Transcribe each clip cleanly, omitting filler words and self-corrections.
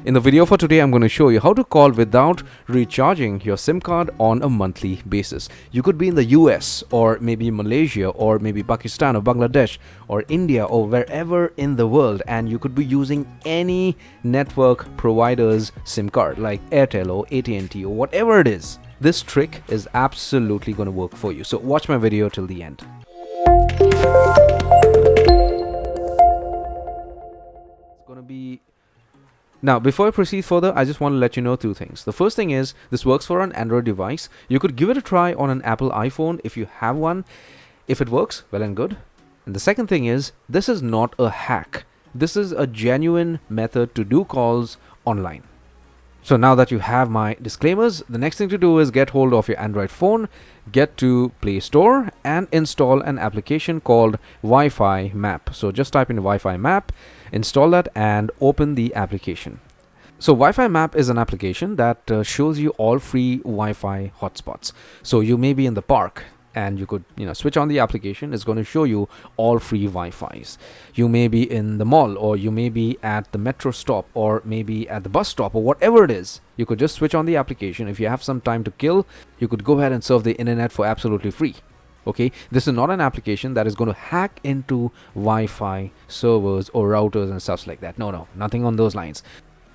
In the video for today, I'm going to show you how to call without recharging your SIM card on a monthly basis. You could be in the US or maybe Malaysia or maybe Pakistan or Bangladesh or India or wherever in the world, and you could be using any network provider's SIM card like Airtel or AT&T or whatever it is. This trick is absolutely going to work for you. So watch my video till the end. Now, before I proceed further, I just want to let you know two things. The first thing is this works for an Android device. You could give it a try on an Apple iPhone if you have one. If it works, well and good. And the second thing is this is not a hack. This is a genuine method to do calls online. So now that you have my disclaimers, the next thing to do is get hold of your Android phone, get to Play Store and install an application called Wi-Fi Map. So just type in Wi-Fi Map, install that and open the application. So Wi-Fi Map is an application that shows you all free Wi-Fi hotspots. So you may be in the park and you could switch on the application. It's going to show you all free Wi-Fis. You may be in the mall, or you may be at the metro stop, or maybe at the bus stop, or whatever it is. You could just switch on the application. If you have some time to kill, you could go ahead and surf the internet for absolutely free. Okay, this is not an application that is going to hack into Wi-Fi servers or routers and stuff like that. No, nothing on those lines.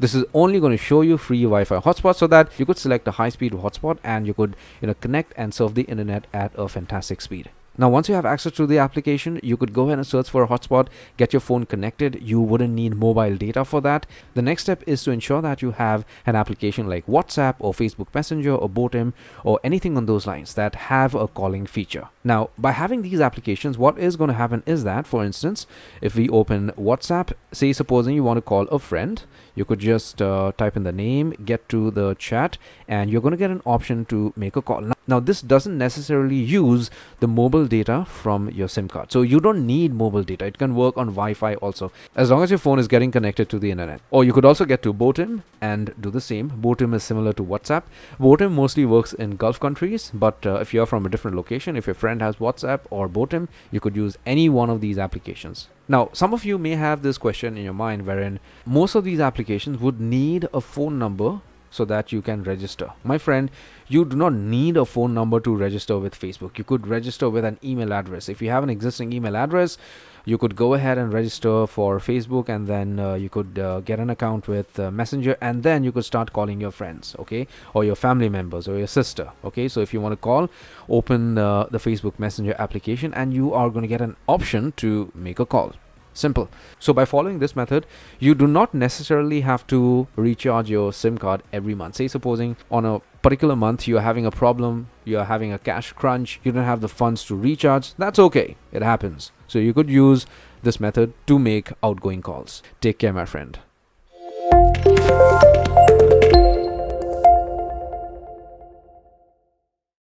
This is only going to show you free Wi-Fi hotspots so that you could select a high-speed hotspot and you could connect and surf the internet at a fantastic speed. Now, once you have access to the application, you could go ahead and search for a hotspot, get your phone connected. You wouldn't need mobile data for that. The next step is to ensure that you have an application like WhatsApp or Facebook Messenger or Botim or anything on those lines that have a calling feature. Now, by having these applications, what is going to happen is that, for instance, if we open WhatsApp, say supposing you want to call a friend, you could just type in the name, get to the chat, and you're going to get an option to make a call. Now, this doesn't necessarily use the mobile data from your SIM card. So you don't need mobile data. It can work on Wi-Fi also, as long as your phone is getting connected to the internet. Or you could also get to Botim and do the same. Botim is similar to WhatsApp. Botim mostly works in Gulf countries, but if you're from a different location, if your friend has WhatsApp or Botim, you could use any one of these applications. Now, some of you may have this question in your mind wherein most of these applications would need a phone number so that you can register. My friend, you do not need a phone number to register with Facebook. You could register with an email address. If you have an existing email address, you could go ahead and register for Facebook, and then you could get an account with Messenger, and then you could start calling your friends, okay, or your family members or your sister. Okay, so if you want to call, open the Facebook Messenger application and you are going to get an option to make a call. Simple. So by following this method, you do not necessarily have to recharge your SIM card every month. Say supposing on a particular month you're having a problem, you're having a cash crunch, you don't have the funds to recharge. That's okay. It happens. So you could use this method to make outgoing calls. Take care, my friend.